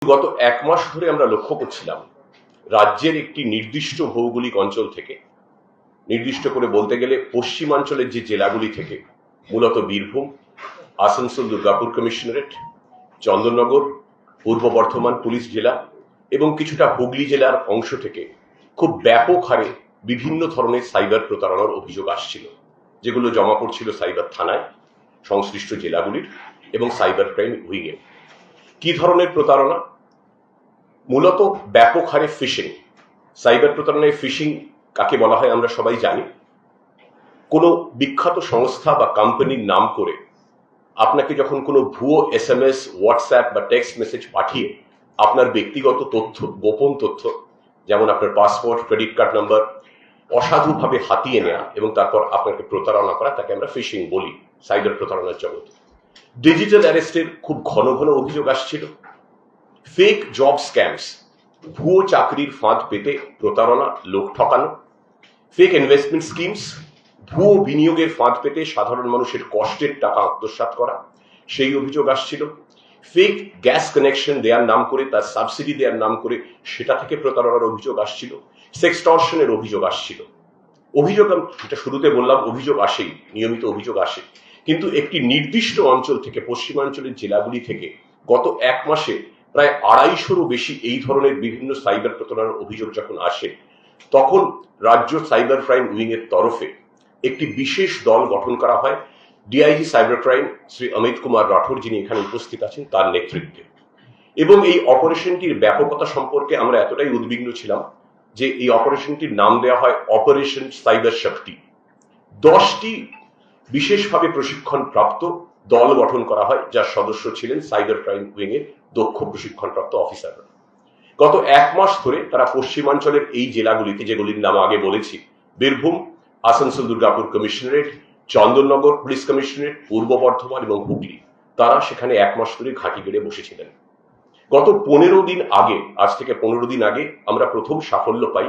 গত এক মাস ধরে আমরা লক্ষ্য করছিলাম রাজ্যের একটি নির্দিষ্ট ভৌগোলিক অঞ্চল থেকে, নির্দিষ্ট করে বলতে গেলে পশ্চিমাঞ্চলের যে জেলাগুলি থেকে, মূলত বীরভূম, আসানসোল দুর্গাপুর কমিশনারেট, চন্দননগর, পূর্ব বর্ধমান পুলিশ জেলা এবং কিছুটা হুগলি জেলার অংশ থেকে খুব ব্যাপক হারে বিভিন্ন ধরনের সাইবার প্রতারণার অভিযোগ আসছিল, যেগুলো জমা পড়ছিল সাইবার থানায়, সংশ্লিষ্ট জেলাগুলির এবং সাইবার ক্রাইম উইংয়ে। কি ধরনের প্রতারণা? মূলত ব্যাপক হারে ফিশিং। সাইবার প্রতারণায় ফিশিং কাকে বলা হয় আমরা সবাই জানি। কোনো বিখ্যাত সংস্থা বা কোম্পানির নাম করে আপনাকে যখন কোনো ভুয়ো SMS, হোয়াটসঅ্যাপ বা টেক্সট মেসেজ পাঠিয়ে আপনার ব্যক্তিগত তথ্য, গোপন তথ্য, যেমন আপনার পাসপোর্ট, ক্রেডিট কার্ড নাম্বার অসাধুভাবে হাতিয়ে নেওয়া এবং তারপর আপনাকে প্রতারণা করা, তাকে আমরা ফিশিং বলি সাইবার প্রতারণার জগতে। ডিজিটাল অ্যারেস্টের খুব ঘন ঘন অভিযোগ আসছিল। ফেক জব স্ক্যামস, ভুয়ো চাকরির ফাঁদ পেতে প্রতারণা, লোক ঠকানো। ফেক ইনভেস্টমেন্ট স্কিমস, ভুয়ো বিনিয়োগের ফাঁদ পেতে সাধারণ মানুষের কষ্টের টাকা আত্মসাৎ করা, সেই অভিযোগ আসছিল। ফেক গ্যাস কানেকশন দেওয়ার নাম করে, তার সাবসিডি দেওয়ার নাম করে সেটা থেকে প্রতারণার অভিযোগ আসছিল। সেক্সটর্শনের অভিযোগ আসছিল। অভিযোগ, এটা শুরুতে বললাম, অভিযোগ আসেই, নিয়মিত অভিযোগ আসে, কিন্তু একটি নির্দিষ্ট অঞ্চল থেকে, পশ্চিমাঞ্চলের জেলাগুলি থেকে গত এক মাসে প্রায় 250-রও বেশি এই ধরনের বিভিন্ন সাইবার প্রতারণার অভিযোগ যখন আসে, তখন রাজ্য সাইবার ক্রাইম উইং এর তরফে একটি বিশেষ দল গঠন করা হয় DIG cyber crime Shri Amit Kumar Rathore, যিনি এখানে উপস্থিত আছেন, তার নেতৃত্বে। এবং এই অপারেশনটির ব্যাপকতা সম্পর্কে আমরা এতটাই উদ্বিগ্ন ছিলাম যে এই অপারেশনটির নাম দেওয়া হয় অপারেশন সাইবার শক্তি। 10টি বিশেষভাবে প্রশিক্ষণ প্রাপ্ত দল গঠন করা হয়, যার সদস্য ছিলেন সাইবার ক্রাইম উইং এর দক্ষ প্রশিক্ষণপ্রাপ্ত অফিসাররা। গত এক মাস ধরে তারা পশ্চিমাঞ্চলের এই জেলাগুলিতে, যেগুলির নাম আগে বলেছি, Birbhum, Asansol Durgapur commissionerate, Chandannagar police commissionerate, পূর্ব বর্ধমান এবং হুগলি, তারা সেখানে এক মাস ধরে ঘাঁটি গেড়ে বসেছিলেন। গত 15 দিন আগে, আজ থেকে 15 দিন আগে আমরা প্রথম সাফল্য পাই।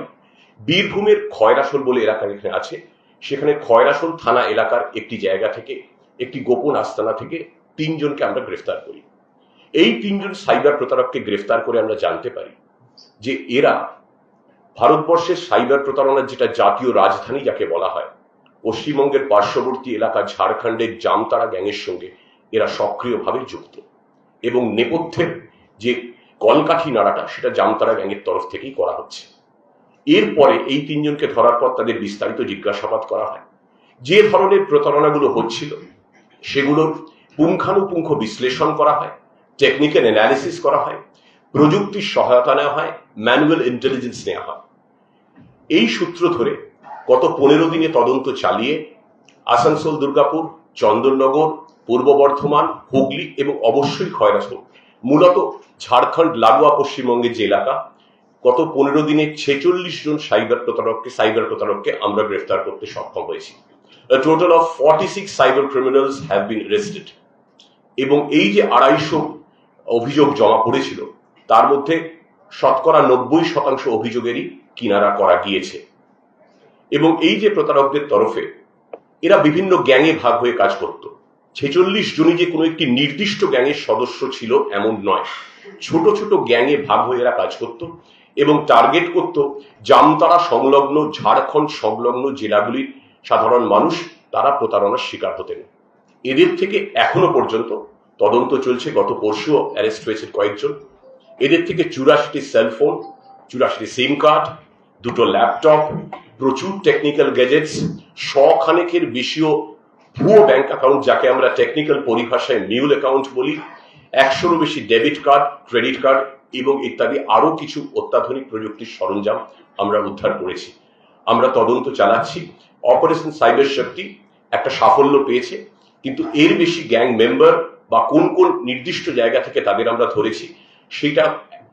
বীরভূমের খয়রাসোল বলে এলাকা এখানে আছে, সেখানে খয়রাসোল থানা এলাকার একটি জায়গা থেকে, একটি গোপন আস্তানা থেকে 3 জনকে আমরা গ্রেফতার করি। এই 3 জন সাইবার প্রতারককে গ্রেফতার করে আমরা জানতে পারি যে এরা ভারতবর্ষের সাইবার প্রতারণার যেটা জাতীয় রাজধানী যাকে বলা হয়, পশ্চিমবঙ্গের পার্শ্ববর্তী এলাকা ঝাড়খণ্ডের জামতারা গ্যাংয়ের সঙ্গে এরা সক্রিয়ভাবে যুক্ত, এবং নেপথ্যের যে কলকাঠি নাড়াটা সেটা জামতারা গ্যাংয়ের তরফ থেকেই করা হচ্ছে। এরপরে এই 3 জনকে ধরার পর তাদের বিস্তারিত জিজ্ঞাসাবাদ করা হয়। যে ধরনের প্রতারণাগুলো হচ্ছিল সেগুলোর পুঙ্খানুপুঙ্খ বিশ্লেষণ করা হয়, টেকনিক্যাল অ্যানালিসিস করা হয়, প্রযুক্তির সহায়তা নেওয়া হয়, ম্যানুয়াল ইন্টেলিজেন্স নেওয়া হয়। এই সূত্র ধরে গত 15 দিনে তদন্ত চালিয়ে আসানসোল দুর্গাপুর, চন্দননগর, পূর্ব বর্ধমান, হুগলি এবং অবশ্যই খয়রাসোল, মূলত ঝাড়খণ্ড লাগোয়া পশ্চিমবঙ্গের যে এলাকা, গত 15 দিনে 46 জন সাইবার প্রতারককে আমরা গ্রেফতার করতে সক্ষম হয়েছি। A total of 46 cyber criminals have been arrested. এবং এই যে 250 অভিযোগ জমা পড়েছিল, তার মধ্যে শতকরা 90% অভিযোগেরই কিনারা করা গিয়েছে। এবং এই যে প্রতারকদের তরফে এরা বিভিন্ন গ্যাংয়ে ভাগ হয়ে কাজ করত। 46 জনই যে কোনো একটি নির্দিষ্ট গ্যাংয়ের সদস্য ছিল এমন নয়, ছোট ছোট গ্যাংয়ে ভাগ হয়ে এরা কাজ করত এবং টার্গেট করত জামতারা সংলগ্ন, ঝাড়খণ্ড সংলগ্ন জেলাগুলির সাধারণ মানুষ, তারা প্রতারণার শিকার হতেন। এদের থেকে এখনো পর্যন্ত তদন্ত চলছে। গত পরশুও অ্যারেস্ট হয়েছে কয়েকজন। এদের থেকে 84টি সেলফোন, 84টি সিম কার্ড, 2টো ল্যাপটপ, প্রচুর টেকনিক্যাল গ্যাজেটস, 100 খানেকের বেশিও ভুয়ো ব্যাংক অ্যাকাউন্ট, যাকে আমরা টেকনিক্যাল পরিভাষায় মিউল অ্যাকাউন্ট বলি, 100-রও বেশি ডেবিট কার্ড, ক্রেডিট কার্ড এবং ইত্যাদি আরো কিছু অত্যাধুনিক প্রযুক্তির সরঞ্জাম আমরা উদ্ধার করেছি। আমরা তদন্ত চালাচ্ছি। অপারেশন সাইবার শক্তি একটা সাফল্য পেয়েছে, কিন্তু এর বেশি গ্যাং মেম্বার বা কোন কোন নির্দিষ্ট জায়গা থেকে তাদের আমরা ধরেছি, সেটা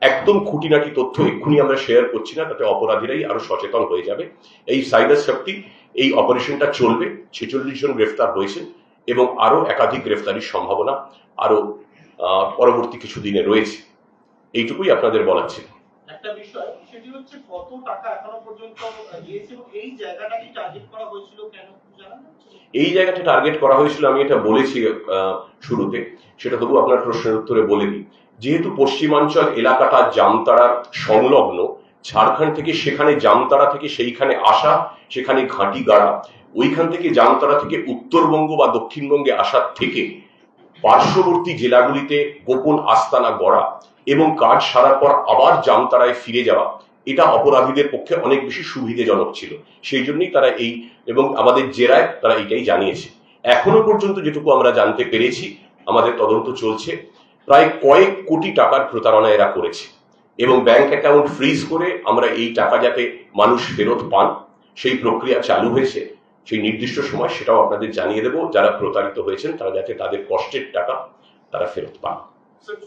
একদম খুঁটিনাটি তথ্য এক্ষুনি আমরা শেয়ার করছি না, তাতে অপরাধীরাই আরো সচেতন হয়ে যাবে। এই সাইবার শক্তি, এই অপারেশনটা চলবে। 46 জন গ্রেফতার হয়েছে এবং আরো একাধিক গ্রেফতারির সম্ভাবনা আরো পরবর্তী কিছু দিনে রয়েছে। এইটুকুই আপনাদের বলার ছিল। একটা বিষয়, সেটি হচ্ছে কত টাকা এখনো পর্যন্ত দিয়েছে এবং এই জায়গাটা কি টার্গেট করা হয়েছিল কেন জানেন? এই জায়গাটা টার্গেট করা হয়েছিল, আমি এটা বলেছি শুরুতে, সেটা তবু আপনার প্রশ্নের উত্তরে বলে দিই যেহেতু পশ্চিমাঞ্চল এলাকাটা জামতারার সংলগ্ন, ঝাড়খণ্ড থেকে সেখানে জামতারা থেকে সেইখানে আসা, সেখানে ঘাঁটি গাড়া, ওইখান থেকে জামতারা থেকে উত্তরবঙ্গ বা দক্ষিণবঙ্গে আসার থেকে পার্শ্ববর্তী জেলাগুলিতে গোপন আস্তানা গড়া এবং কাজ সারার পর আবার জামতারায় ফিরে যাওয়া, এটা অপরাধীদের পক্ষে অনেক বেশি সুবিধাজনক ছিল। সেই জন্যই তারা এই, এবং আমাদের জেরায় তারা এটাই জানিয়েছে। এখনো পর্যন্ত যেটুকু আমরা জানতে পেরেছি, আমাদের তদন্ত চলছে, প্রায় কয়েক কোটি টাকার প্রতারণা এরা করেছে এবং ব্যাংক অ্যাকাউন্ট ফ্রিজ করে আমরা এই টাকা যাতে মানুষ ফেরত পান সেই প্রক্রিয়া চালু হয়েছে। সেই নির্দিষ্ট সময় সেটাও আপনাদের জানিয়ে দেব, যারা প্রতারিত হয়েছেন তারা যাতে তাদের কষ্টের টাকা তারা ফেরত পান।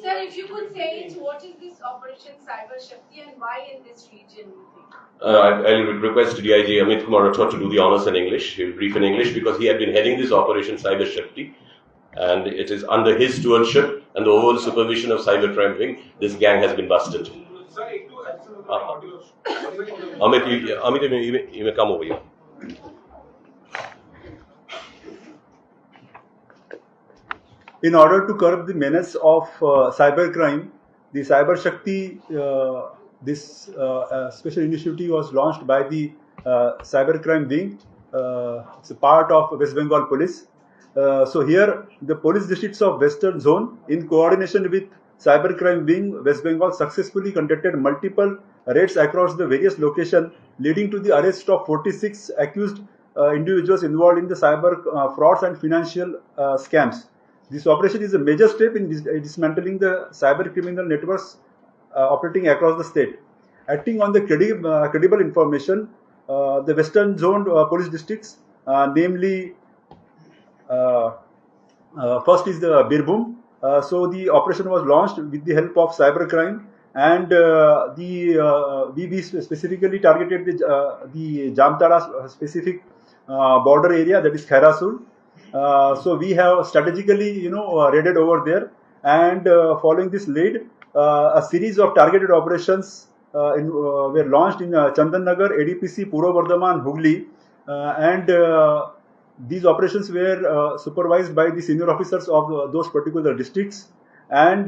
Sir, if you could say it, what is this Operation Cyber Shakti and why in this region, you think? I'll request DIG Amit Kumar Rathod to do the honors in English. He'll brief in English because he had been heading this Operation Cyber Shakti, and it is under his stewardship and the overall supervision of Cybercrime Wing this gang has been busted. Sir, একটু Amit, you may come over here. In order to curb the menace of cybercrime, the Cyber Shakti, this special initiative was launched by the Cybercrime Wing. It's a part of West Bengal Police. So here, the police districts of Western Zone, in coordination with Cybercrime Wing, West Bengal successfully conducted multiple raids across the various locations, leading to the arrest of 46 accused individuals involved in the cyber frauds and financial scams. This operation is a major step in dismantling the cyber criminal networks operating across the state. Acting on the credible information, the Western Zone police districts, namely, first is the Birbhum. So the operation was launched with the help of cybercrime, and we specifically targeted the Jamtara specific border area, that is Khairasul. So we have strategically, raided over there, and following this lead, a series of targeted operations were launched in Chandan Nagar, ADPC, Purva Bardhaman, Hooghly, and these operations were supervised by the senior officers of those particular districts. And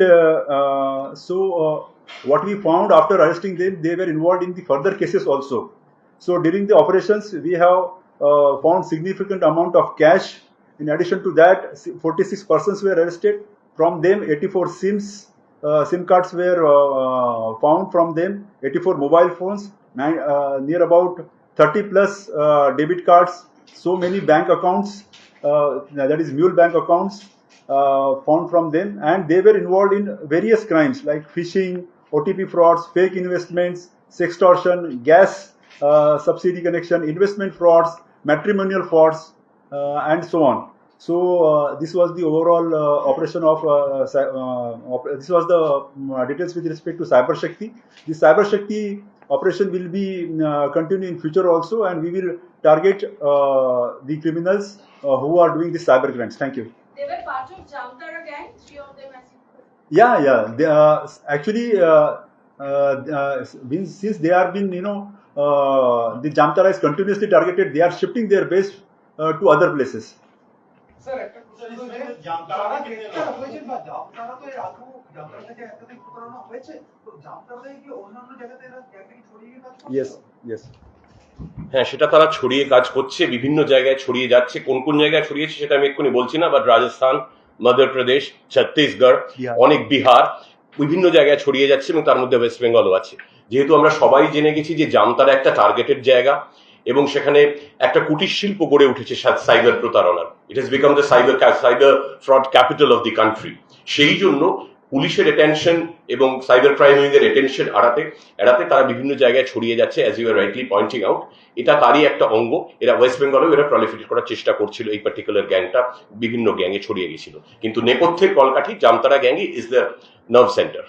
what we found after arresting them, they were involved in the further cases also. So during the operations, we have found significant amount of cash. In addition to that, 46 persons were arrested. From them, 84 SIM cards were found from them, 84 mobile phones, near about 30 plus debit cards, so many bank accounts, that is mule bank accounts, found from them. And they were involved in various crimes like phishing, OTP frauds, fake investments, sextortion, gas subsidy connection, investment frauds, matrimonial frauds, and so on. So this was the overall operation of, this was the details with respect to Cyber Shakti. The Cyber Shakti operation will be continue in future also, and we will target the criminals who are doing these cyber crimes. Thank you. They were part of Jamtara gang, 3 of them as you Yeah. They, actually, since they are been, the Jamtara is continuously targeted, they are shifting their base to other places. Sir একটা জামতারা গ্রেফতার হয়েছে বা জামতারা তো এর আগেও জামতারা থেকে একাধিক প্রতারণা হয়েছে, তো জামতারা থেকে কি অন্যান্য জায়গাতে এরা একদিকে ছড়িয়ে কাজ করছে? Yes. হ্যাঁ, সেটা তারা ছড়িয়ে কাজ করছে, বিভিন্ন জায়গায় ছড়িয়ে যাচ্ছে। কোন কোন জায়গায় ছড়িয়েছে সেটা আমি এক্ষুনি বলছি না, বাট রাজস্থান, মধ্যপ্রদেশ, ছত্তিশগড়, অনেক বিহার, বিভিন্ন জায়গায় ছড়িয়ে যাচ্ছে এবং তার মধ্যে ওয়েস্ট বেঙ্গলও আছে। যেহেতু আমরা সবাই জেনে গেছি যে জামতারা একটা টার্গেটেড জায়গা এবং সেখানে একটা কুটির শিল্প গড়ে উঠেছে সাইবার প্রতারণার। It has become the cyber fraud capital of the country. সেই জন্য পুলিশের অ্যাটেনশন এবং সাইবার ক্রাইম উইং এর অ্যাটেনশন এড়াতে তারা বিভিন্ন জায়গায় ছড়িয়ে যাচ্ছে, as you are rightly pointing out. এটা তারই একটা অঙ্গ। এরা ওয়েস্ট বেঙ্গলেও এরা প্রলিফারেট করার চেষ্টা করছিল, এই পার্টিকুলার গ্যাংটা বিভিন্ন গ্যাংয়ে ছড়িয়ে গেছিল, কিন্তু নেপথ্যের কলকাঠি জামতারা গ্যাংই ইজ দ্য নার্ভ সেন্টার।